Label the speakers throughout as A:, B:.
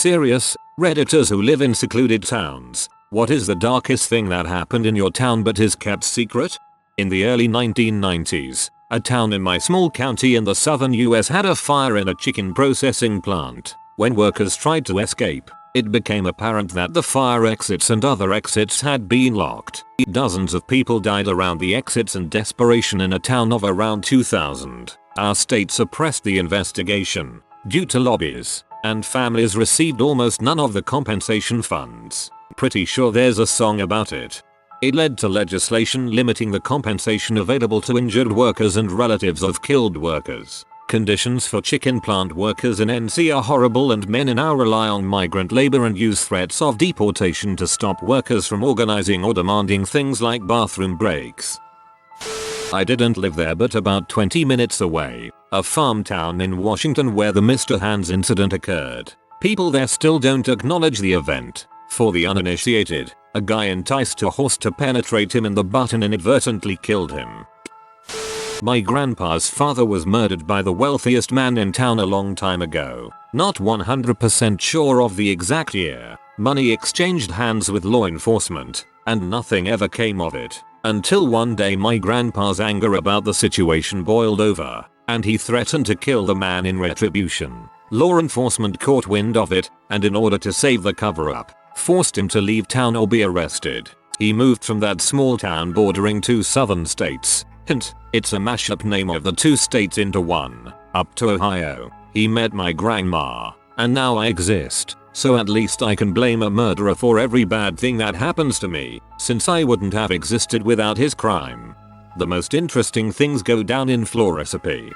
A: Serious, Redditors who live in secluded towns, what is the darkest thing that happened in your town but is kept secret? In the early 1990s, a town in my small county in the southern US had a fire in a chicken processing plant. When workers tried to escape, it became apparent that the fire exits and other exits had been locked. Dozens of people died around the exits and desperation in a town of around 2,000. Our state suppressed the investigation due to lobbies, and families received almost none of the compensation funds. Pretty sure there's a song about it. It led to legislation limiting the compensation available to injured workers and relatives of killed workers. Conditions for chicken plant workers in NC are horrible, and many now rely on migrant labor and use threats of deportation to stop workers from organizing or demanding things like bathroom breaks. I didn't live there, but about 20 minutes away, a farm town in Washington where the Mr. Hands incident occurred. People there still don't acknowledge the event. For the uninitiated, a guy enticed a horse to penetrate him in the butt and inadvertently killed him. My grandpa's father was murdered by the wealthiest man in town a long time ago. Not 100% sure of the exact year. Money exchanged hands with law enforcement, and nothing ever came of it. Until one day my grandpa's anger about the situation boiled over, and he threatened to kill the man in retribution. Law enforcement caught wind of it, and in order to save the cover-up, forced him to leave town or be arrested. He moved from that small town bordering two southern states. Hint, it's a mashup name of the two states into one, up to Ohio. He met my grandma, and now I exist. So at least I can blame a murderer for every bad thing that happens to me, since I wouldn't have existed without his crime. The most interesting things go down in Florissippi.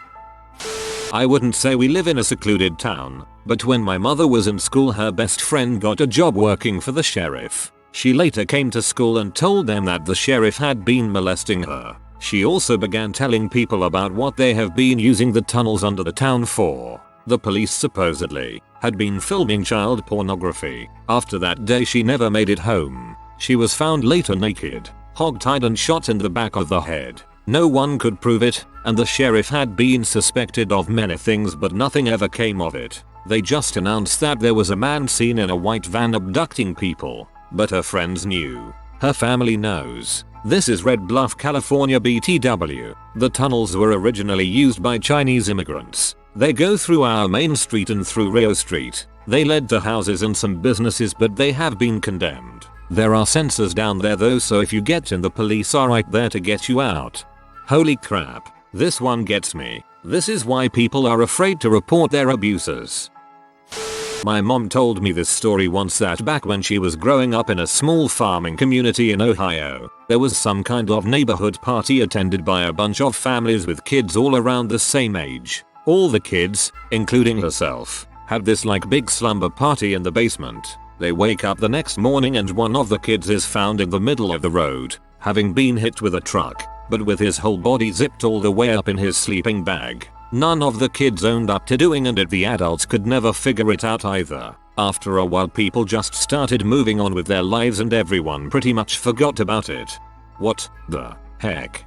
A: I wouldn't say we live in a secluded town, but when my mother was in school, her best friend got a job working for the sheriff. She later came to school and told them that the sheriff had been molesting her. She also began telling people about what they have been using the tunnels under the town for. The police supposedly had been filming child pornography. After that day she never made it home. She was found later naked, hog-tied and shot in the back of the head. No one could prove it, and the sheriff had been suspected of many things but nothing ever came of it. They just announced that there was a man seen in a white van abducting people, but her friends knew. Her family knows. This is Red Bluff, California BTW. The tunnels were originally used by Chinese immigrants. They go through our main street and through Rio Street. They led to houses and some businesses, but they have been condemned. There are sensors down there though, so if you get in, the police are right there to get you out. Holy crap, this one gets me. This is why people are afraid to report their abusers. My mom told me this story once, that back when she was growing up in a small farming community in Ohio, there was some kind of neighborhood party attended by a bunch of families with kids all around the same age. All the kids, including herself, had this like big slumber party in the basement. They wake up the next morning and one of the kids is found in the middle of the road, having been hit with a truck, but with his whole body zipped all the way up in his sleeping bag. None of the kids owned up to doing it, and the adults could never figure it out either. After a while people just started moving on with their lives and everyone pretty much forgot about it. What the heck?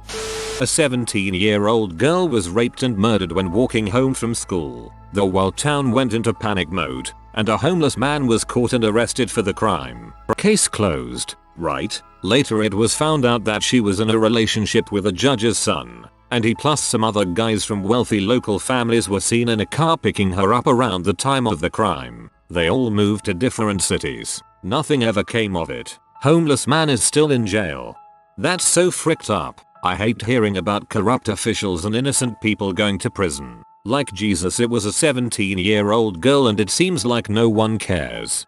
A: A 17-year-old girl was raped and murdered when walking home from school. The whole town went into panic mode, and a homeless man was caught and arrested for the crime. Case closed, right? Later it was found out that she was in a relationship with a judge's son, and he plus some other guys from wealthy local families were seen in a car picking her up around the time of the crime. They all moved to different cities. Nothing ever came of it. Homeless man is still in jail. That's so fricked up. I hate hearing about corrupt officials and innocent people going to prison. Like Jesus, it was a 17-year-old girl and it seems like no one cares.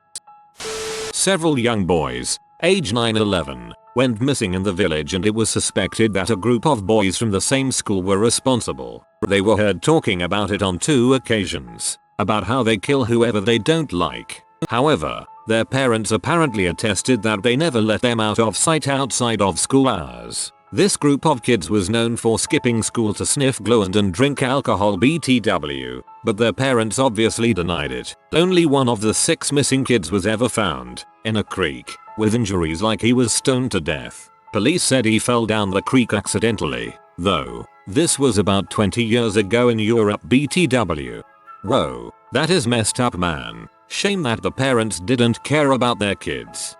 A: Several young boys, age 9-11, went missing in the village, and it was suspected that a group of boys from the same school were responsible. They were heard talking about it on 2 occasions, about how they kill whoever they don't like. However, their parents apparently attested that they never let them out of sight outside of school hours. This group of kids was known for skipping school to sniff glue and drink alcohol BTW, but their parents obviously denied it. Only one of the 6 missing kids was ever found, in a creek, with injuries like he was stoned to death. Police said he fell down the creek accidentally, though. This was about 20 years ago in Europe BTW. Whoa, that is messed up, man. Shame that the parents didn't care about their kids.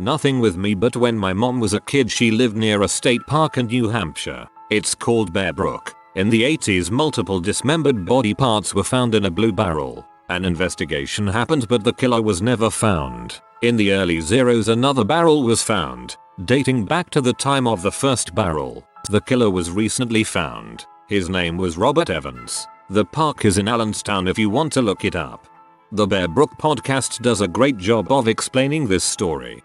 A: Nothing with me, but when my mom was a kid she lived near a state park in New Hampshire. It's called Brook. In the 80s multiple dismembered body parts were found in a blue barrel. An investigation happened but the killer was never found. In the early zeros another barrel was found, dating back to the time of the first barrel. The killer was recently found. His name was Robert Evans. The park is in Allenstown if you want to look it up. The Bear Brook podcast does a great job of explaining this story.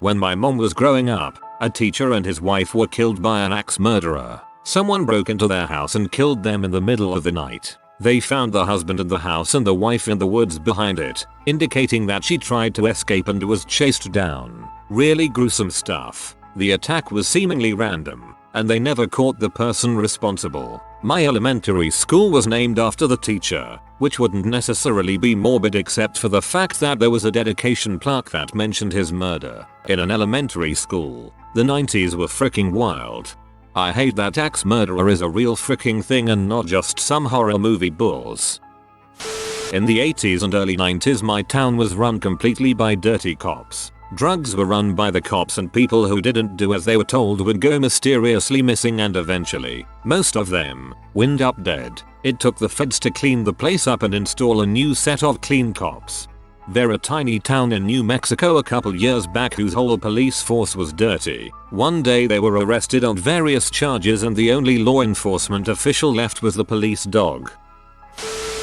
A: When my mom was growing up, a teacher and his wife were killed by an axe murderer. Someone broke into their house and killed them in the middle of the night. They found the husband in the house and the wife in the woods behind it, indicating that she tried to escape and was chased down. Really gruesome stuff. The attack was seemingly random, and they never caught the person responsible. My elementary school was named after the teacher, which wouldn't necessarily be morbid except for the fact that there was a dedication plaque that mentioned his murder. In an elementary school, the 90s were freaking wild. I hate that axe murderer is a real freaking thing and not just some horror movie bulls. In the 80s and early 90s my town was run completely by dirty cops. Drugs were run by the cops and people who didn't do as they were told would go mysteriously missing and eventually, most of them, wind up dead. It took the feds to clean the place up and install a new set of clean cops. They're a tiny town in New Mexico a couple years back whose whole police force was dirty. One day they were arrested on various charges and the only law enforcement official left was the police dog.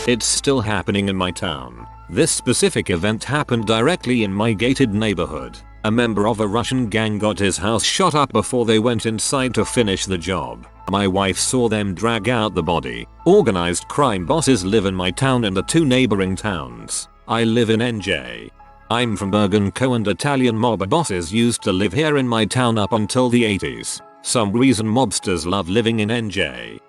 A: It's still happening in my town. This specific event happened directly in my gated neighborhood. A member of a Russian gang got his house shot up before they went inside to finish the job. My wife saw them drag out the body. Organized crime bosses live in my town and the two neighboring towns. I live in NJ. I'm from Bergen Co and Italian mob bosses used to live here in my town up until the 80s. Some reason mobsters love living in NJ.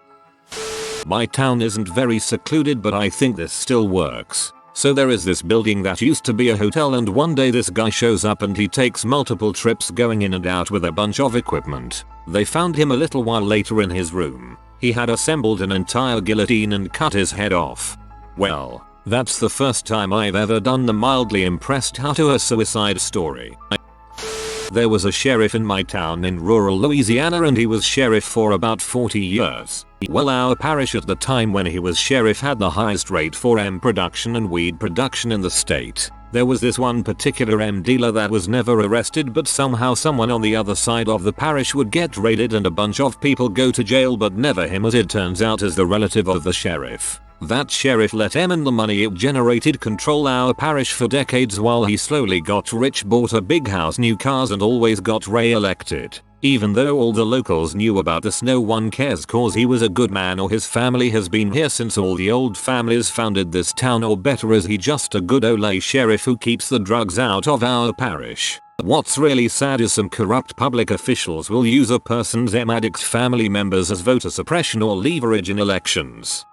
A: My town isn't very secluded but I think this still works. So there is this building that used to be a hotel and one day this guy shows up and he takes multiple trips going in and out with a bunch of equipment. They found him a little while later in his room. He had assembled an entire guillotine and cut his head off. Well, that's the first time I've ever done the mildly impressed how to a suicide story. There was a sheriff in my town in rural Louisiana and he was sheriff for about 40 years. Well, our parish at the time when he was sheriff had the highest rate for hemp production and weed production in the state. There was this one particular hemp dealer that was never arrested but somehow someone on the other side of the parish would get raided and a bunch of people go to jail but never him as it turns out as the relative of the sheriff. That sheriff let him and the money it generated control our parish for decades while he slowly got rich, bought a big house, new cars and always got re-elected. Even though all the locals knew about this no one cares cause he was a good man or his family has been here since all the old families founded this town or better is he just a good ole sheriff who keeps the drugs out of our parish. What's really sad is some corrupt public officials will use a person's addict's family members as voter suppression or leverage in elections.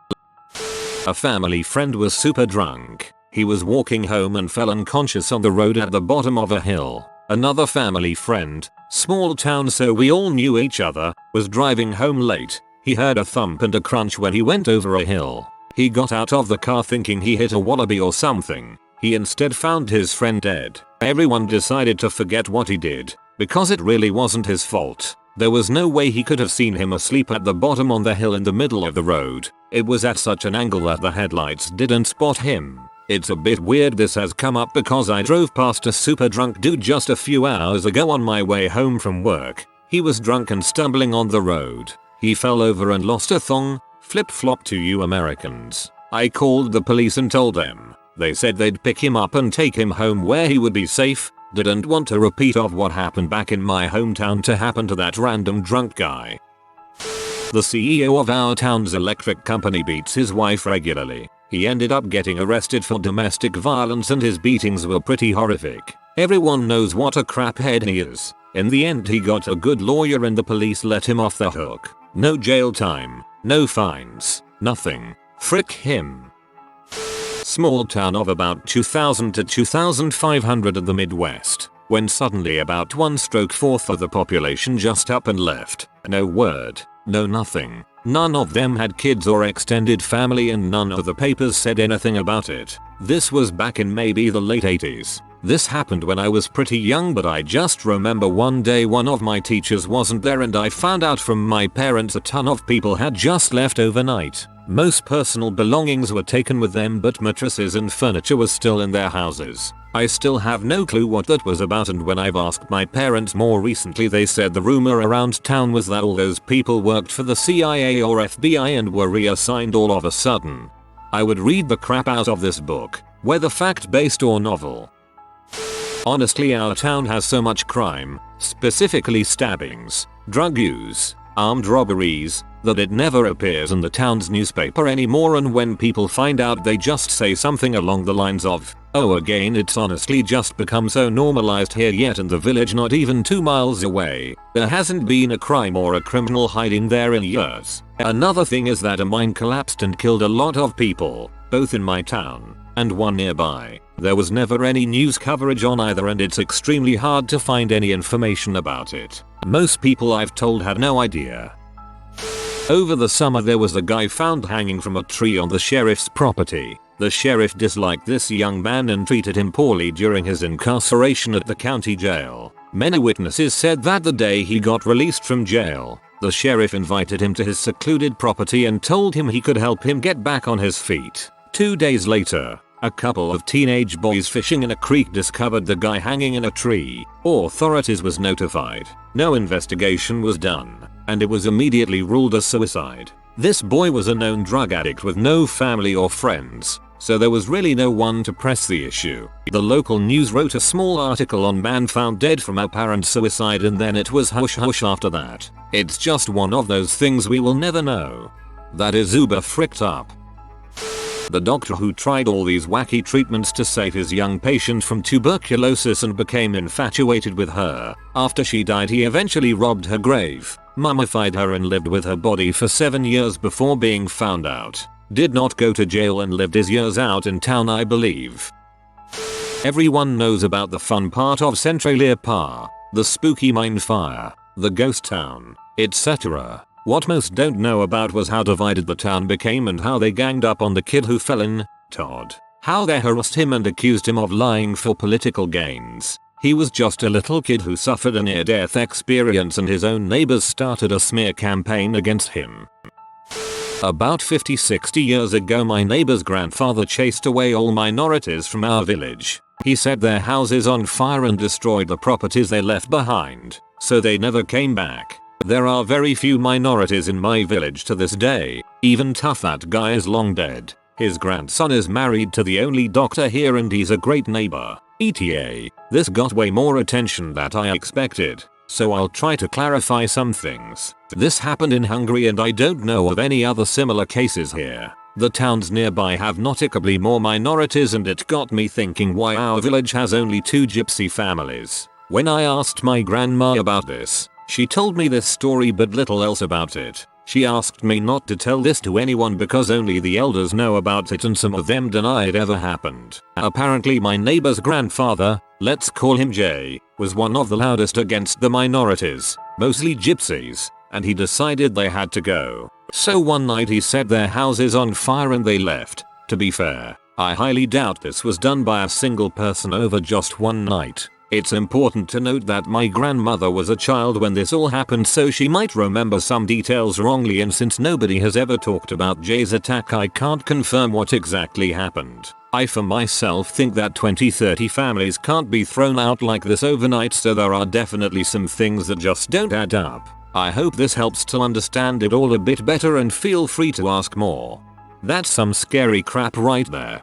A: A family friend was super drunk. He was walking home and fell unconscious on the road at the bottom of a hill. Another family friend, small town so we all knew each other, was driving home late. He heard a thump and a crunch when he went over a hill. He got out of the car thinking he hit a wallaby or something. He instead found his friend dead. Everyone decided to forget what he did, because it really wasn't his fault. There was no way he could have seen him asleep at the bottom on the hill in the middle of the road. It was at such an angle that the headlights didn't spot him. It's a bit weird this has come up because I drove past a super drunk dude just a few hours ago on my way home from work. He was drunk and stumbling on the road. He fell over and lost a thong, flip-flop to you Americans. I called the police and told them. They said they'd pick him up and take him home where he would be safe. Didn't want a repeat of what happened back in my hometown to happen to that random drunk guy. The CEO of our town's electric company beats his wife regularly. He ended up getting arrested for domestic violence and his beatings were pretty horrific. Everyone knows what a craphead he is. In the end he got a good lawyer and the police let him off the hook. No jail time, no fines, nothing. Frick him. Small town of about 2,000 to 2,500 in the Midwest, when suddenly about 1/4 of the population just up and left. No word, no nothing. None of them had kids or extended family and none of the papers said anything about it. This was back in maybe the late 80s. This happened when I was pretty young, but I just remember one day one of my teachers wasn't there and I found out from my parents a ton of people had just left overnight. Most personal belongings were taken with them, but mattresses and furniture was still in their houses. I still have no clue what that was about, and when I've asked my parents more recently, they said the rumor around town was that all those people worked for the CIA or FBI and were reassigned all of a sudden. I would read the crap out of this book, whether fact-based or novel. Honestly, our town has so much crime, specifically stabbings, drug use, armed robberies, that it never appears in the town's newspaper anymore, and when people find out they just say something along the lines of, "Oh, again." It's honestly just become so normalized here, yet in the village not even 2 miles away, there hasn't been a crime or a criminal hiding there in years. Another thing is that a mine collapsed and killed a lot of people, both in my town and one nearby. There was never any news coverage on either, and it's extremely hard to find any information about it. Most people I've told had no idea. Over the summer there was a guy found hanging from a tree on the sheriff's property. The sheriff disliked this young man and treated him poorly during his incarceration at the county jail. Many witnesses said that the day he got released from jail, the sheriff invited him to his secluded property and told him he could help him get back on his feet. 2 days later, a couple of teenage boys fishing in a creek discovered the guy hanging in a tree. Authorities was notified. No investigation was done, and it was immediately ruled a suicide. This boy was a known drug addict with no family or friends, so there was really no one to press the issue. The local news wrote a small article on man found dead from apparent suicide, and then it was hush hush after that. It's just one of those things we will never know. That is uber fricked up. The doctor who tried all these wacky treatments to save his young patient from tuberculosis and became infatuated with her. After she died, he eventually robbed her grave, mummified her, and lived with her body for 7 years before being found out. Did not go to jail and lived his years out in town, I believe. Everyone knows about the fun part of Centralia Park, the spooky mine fire, the ghost town, etc. What most don't know about was how divided the town became and how they ganged up on the kid who fell in, Todd. How they harassed him and accused him of lying for political gains. He was just a little kid who suffered a near-death experience, and his own neighbors started a smear campaign against him. About 50-60 years ago, my neighbor's grandfather chased away all minorities from our village. He set their houses on fire and destroyed the properties they left behind, so they never came back. There are very few minorities in my village to this day. Even tough, that guy is long dead. His grandson is married to the only doctor here and he's a great neighbor. ETA. This got way more attention than I expected, so I'll try to clarify some things. This happened in Hungary and I don't know of any other similar cases here. The towns nearby have noticeably more minorities, and it got me thinking why our village has only 2 gypsy families. When I asked my grandma about this, she told me this story but little else about it. She asked me not to tell this to anyone because only the elders know about it, and some of them deny it ever happened. Apparently my neighbor's grandfather, let's call him Jay, was one of the loudest against the minorities, mostly gypsies, and he decided they had to go. So one night he set their houses on fire and they left. To be fair, I highly doubt this was done by a single person over just one night. It's important to note that my grandmother was a child when this all happened, so she might remember some details wrongly, and since nobody has ever talked about Jay's attack, I can't confirm what exactly happened. I for myself think that 20-30 families can't be thrown out like this overnight, so there are definitely some things that just don't add up. I hope this helps to understand it all a bit better, and feel free to ask more. That's some scary crap right there.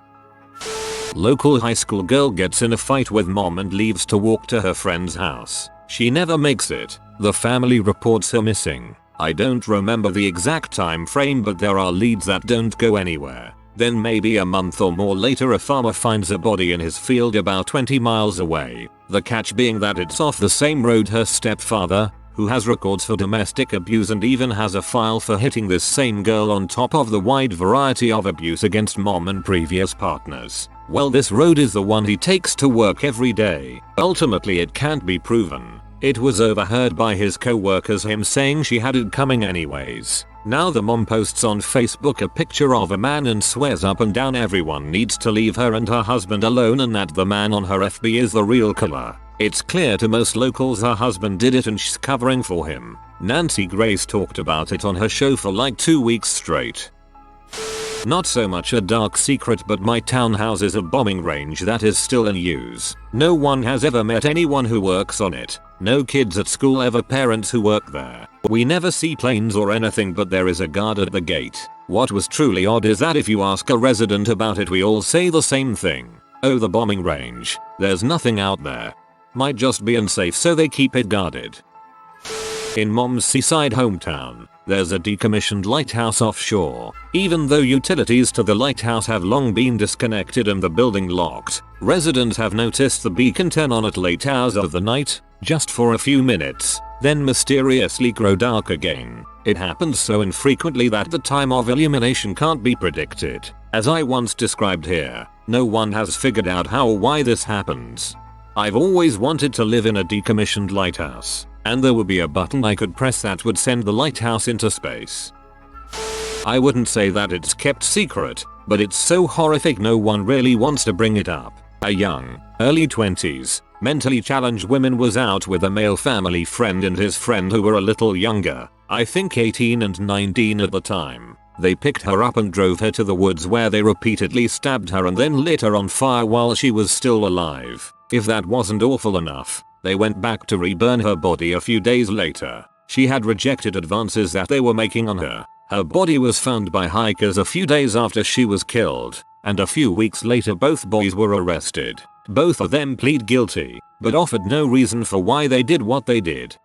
A: Local high school girl gets in a fight with mom and leaves to walk to her friend's house. She never makes it. The family reports her missing. I don't remember the exact time frame, but there are leads that don't go anywhere. Then maybe a month or more later, a farmer finds a body in his field about 20 miles away. The catch being that it's off the same road her stepfather, who has records for domestic abuse and even has a file for hitting this same girl on top of the wide variety of abuse against mom and previous partners. Well, this road is the one he takes to work every day. Ultimately, it can't be proven It was overheard by his co-workers him saying she had it coming anyways. Now the mom posts on Facebook a picture of a man and swears up and down everyone needs to leave her and her husband alone and that the man on her FB is the real killer. It's clear to most locals her husband did it and she's covering for him. Nancy Grace talked about it on her show for like 2 weeks straight. Not so much a dark secret, but my townhouse is a bombing range that is still in use. No one has ever met anyone who works on it. No kids at school ever parents who work there. We never see planes or anything, but there is a guard at the gate. What was truly odd is that if you ask a resident about it, we all say the same thing. Oh, the bombing range. There's nothing out there. Might just be unsafe, so they keep it guarded. In Mom's seaside hometown, there's a decommissioned lighthouse offshore. Even though utilities to the lighthouse have long been disconnected and the building locked, residents have noticed the beacon turn on at late hours of the night, just for a few minutes, then mysteriously grow dark again. It happens so infrequently that the time of illumination can't be predicted. As I once described here, no one has figured out how or why this happens. I've always wanted to live in a decommissioned lighthouse, and there would be a button I could press that would send the lighthouse into space. I wouldn't say that it's kept secret, but it's so horrific no one really wants to bring it up. A young, early 20s, mentally challenged woman was out with a male family friend and his friend who were a little younger, I think 18 and 19 at the time. They picked her up and drove her to the woods where they repeatedly stabbed her and then lit her on fire while she was still alive. If that wasn't awful enough, they went back to reburn her body a few days later. She had rejected advances that they were making on her. Her body was found by hikers a few days after she was killed, and a few weeks later both boys were arrested. Both of them plead guilty, but offered no reason for why they did what they did.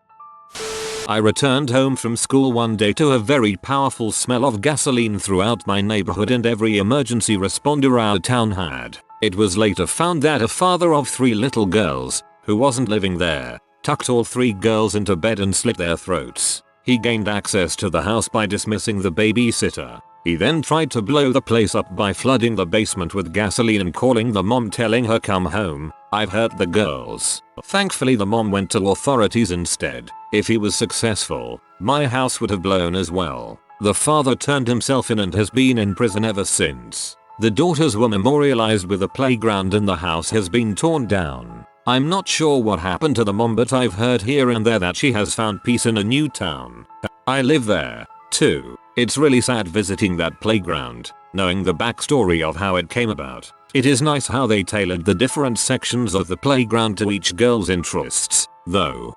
A: I returned home from school one day to a very powerful smell of gasoline throughout my neighborhood and every emergency responder our town had. It was later found that a father of 3 little girls, who wasn't living there, tucked all 3 girls into bed and slit their throats. He gained access to the house by dismissing the babysitter. He then tried to blow the place up by flooding the basement with gasoline and calling the mom telling her come home, I've hurt the girls. Thankfully the mom went to authorities instead. If he was successful, my house would have blown as well. The father turned himself in and has been in prison ever since. The daughters were memorialized with a playground and the house has been torn down. I'm not sure what happened to the mom, but I've heard here and there that she has found peace in a new town. I live there, too. It's really sad visiting that playground, knowing the backstory of how it came about. It is nice how they tailored the different sections of the playground to each girl's interests, though.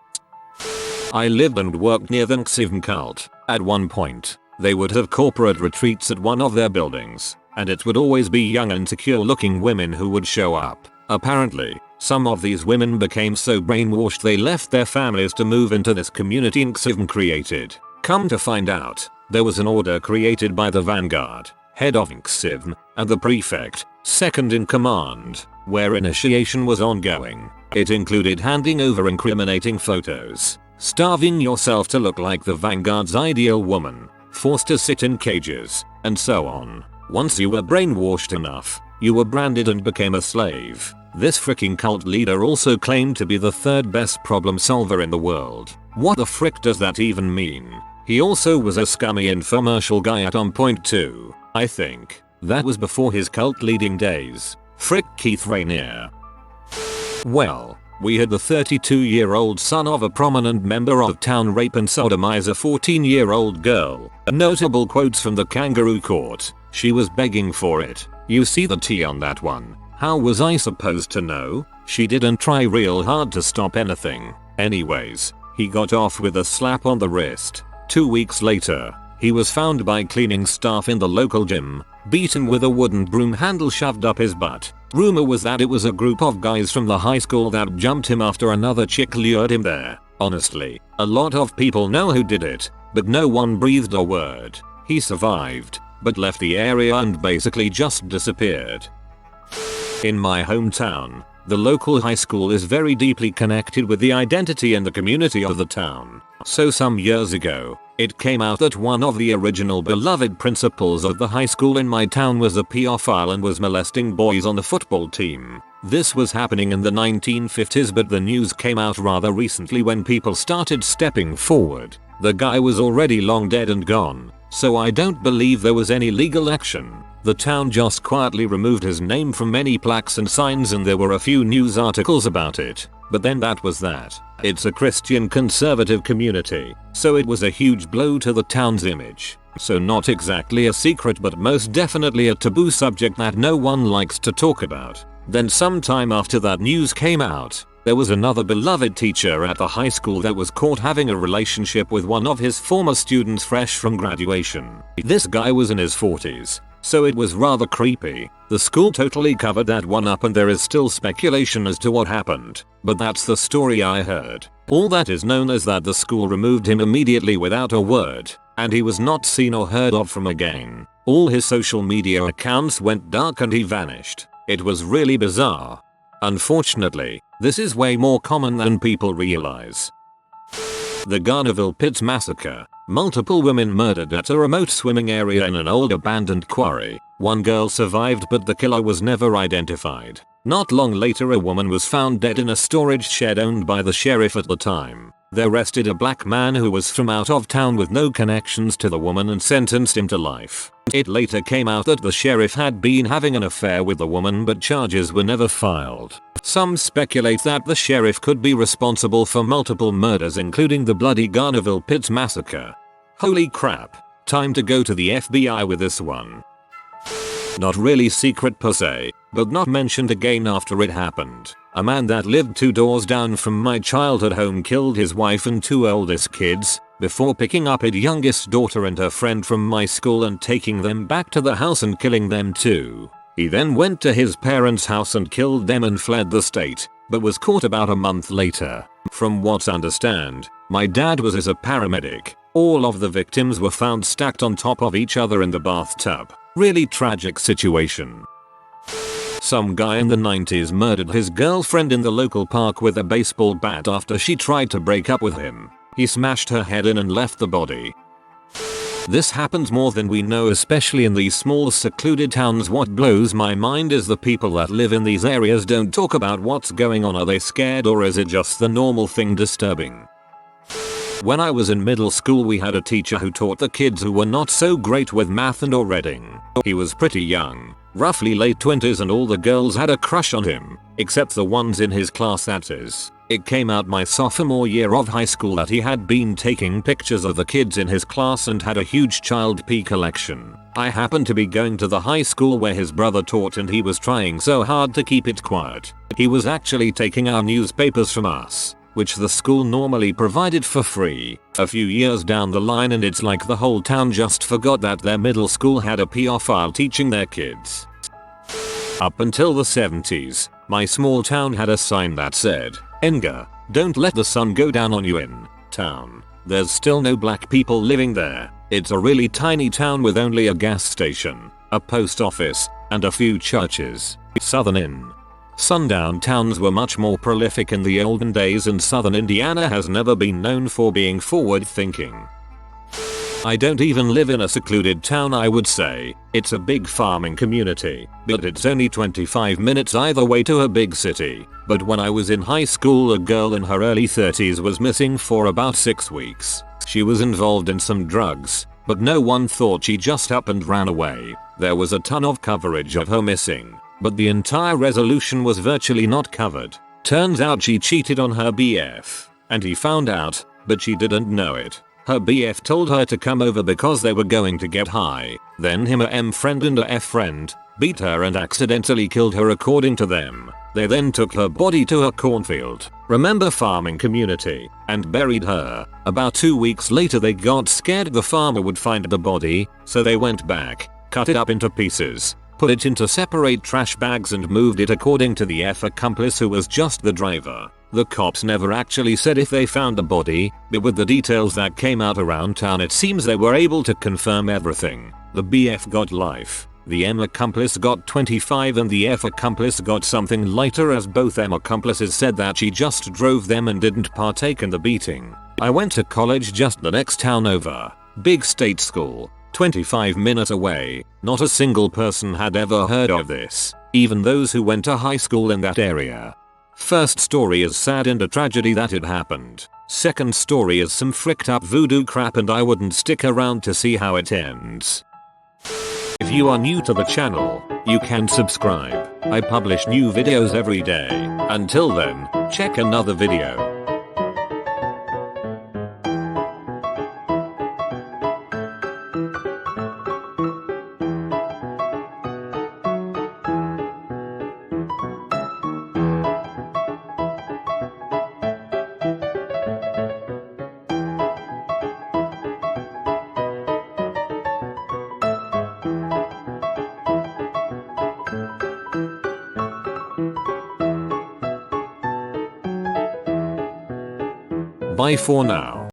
A: I lived and worked near the Nxivan cult. At one point, they would have corporate retreats at one of their buildings, and it would always be young and secure looking women who would show up. Apparently, some of these women became so brainwashed they left their families to move into this community Nxivan created. Come to find out, there was an order created by the Vanguard, head of Nxivan, and the prefect, second in command, where initiation was ongoing. It included handing over incriminating photos, starving yourself to look like the Vanguard's ideal woman, forced to sit in cages, and so on. Once you were brainwashed enough, you were branded and became a slave. This freaking cult leader also claimed to be the 3rd best problem solver in the world. What the frick does that even mean? He also was a scummy infomercial guy at on point too, I think. That was before his cult leading days. Frick Keith Rainier. Well, we had the 32-year-old son of a prominent member of town rape and sodomize a 14-year-old girl. Notable quotes from the kangaroo court. She was begging for it. You see the tea on that one. How was I supposed to know? She didn't try real hard to stop anything. Anyways, he got off with a slap on the wrist. 2 weeks later, he was found by cleaning staff in the local gym, beaten with a wooden broom handle shoved up his butt. Rumor was that it was a group of guys from the high school that jumped him after another chick lured him there. Honestly, a lot of people know who did it, but no one breathed a word. He survived, but left the area and basically just disappeared. In my hometown, The local high school is very deeply connected with the identity and the community of the town. So some years ago, it came out that one of the original beloved principals of the high school in my town was a pedophile and was molesting boys on the football team. This was happening in the 1950s, but the news came out rather recently when people started stepping forward. The guy was already long dead and gone, so I don't believe there was any legal action. The town just quietly removed his name from many plaques and signs, and there were a few news articles about it. But then that was that. It's a Christian conservative community, so it was a huge blow to the town's image. So not exactly a secret, but most definitely a taboo subject that no one likes to talk about. Then sometime after that news came out, there was another beloved teacher at the high school that was caught having a relationship with one of his former students fresh from graduation. This guy was in his 40s. So it was rather creepy. The school totally covered that one up, and there is still speculation as to what happened, but that's the story I heard. All that is known is that the school removed him immediately without a word, and he was not seen or heard of from again. All his social media accounts went dark and he vanished. It was really bizarre. Unfortunately, this is way more common than people realize. The Garnerville Pit Massacre. Multiple women murdered at a remote swimming area in an old abandoned quarry. One girl survived, but the killer was never identified. Not long later, a woman was found dead in a storage shed owned by the sheriff at the time. They arrested a black man who was from out of town with no connections to the woman and sentenced him to life. It later came out that the sheriff had been having an affair with the woman, but charges were never filed. Some speculate that the sheriff could be responsible for multiple murders, including the bloody Garnerville Pit Massacre. Holy crap. Time to go to the FBI with this one. Not really secret per se, but not mentioned again after it happened. A man that lived 2 doors down from my childhood home killed his wife and 2 oldest kids, before picking up his youngest daughter and her friend from my school and taking them back to the house and killing them too. He then went to his parents' house and killed them and fled the state, but was caught about a month later. From what I understand, my dad was as a paramedic. All of the victims were found stacked on top of each other in the bathtub. Really tragic situation. Some guy in the 90s murdered his girlfriend in the local park with a baseball bat after she tried to break up with him. He smashed her head in and left the body. This happens more than we know, especially in these small secluded towns. What blows my mind is the people that live in these areas don't talk about what's going on. Are they scared, or is it just the normal thing disturbing? When I was in middle school, we had a teacher who taught the kids who were not so great with math and or reading. He was pretty young, roughly late 20s, and all the girls had a crush on him, except the ones in his class, that is. It came out my sophomore year of high school that he had been taking pictures of the kids in his class and had a huge child pee collection. I happened to be going to the high school where his brother taught, and he was trying so hard to keep it quiet. He was actually taking our newspapers from us, which the school normally provided for free. A few years down the line, and it's like the whole town just forgot that their middle school had a pedophile teaching their kids. Up until the 70s, my small town had a sign that said, "Enga, don't let the sun go down on you in town." There's still no black people living there. It's a really tiny town with only a gas station, a post office, and a few churches. Southern in. Sundown towns were much more prolific in the olden days, and southern Indiana has never been known for being forward thinking. I don't even live in a secluded town, I would say. It's a big farming community, but it's only 25 minutes either way to a big city. But when I was in high school, a girl in her early 30s was missing for about 6 weeks. She was involved in some drugs, but no one thought she just up and ran away. There was a ton of coverage of her missing, but the entire resolution was virtually not covered. Turns out she cheated on her BF, and he found out, but she didn't know it. Her BF told her to come over because they were going to get high. Then him, a M friend and a F friend, beat her and accidentally killed her according to them. They then took her body to her cornfield, remember farming community, and buried her. About 2 weeks later they got scared the farmer would find the body, so they went back, cut it up into pieces, put it into separate trash bags and moved it according to the F accomplice, who was just the driver. The cops never actually said if they found the body, but with the details that came out around town, it seems they were able to confirm everything. The BF got life, The M accomplice got 25 and the F accomplice got something lighter, as both M accomplices said that she just drove them and didn't partake in the beating. I went to college just the next town over. Big state school, 25 minutes away. Not a single person had ever heard of this, even those who went to high school in that area. First story is sad and a tragedy that it happened. Second story is some fricked up voodoo crap and I wouldn't stick around to see how it ends. If you are new to the channel, you can subscribe. I publish new videos every day. Until then, check another video. Bye for now.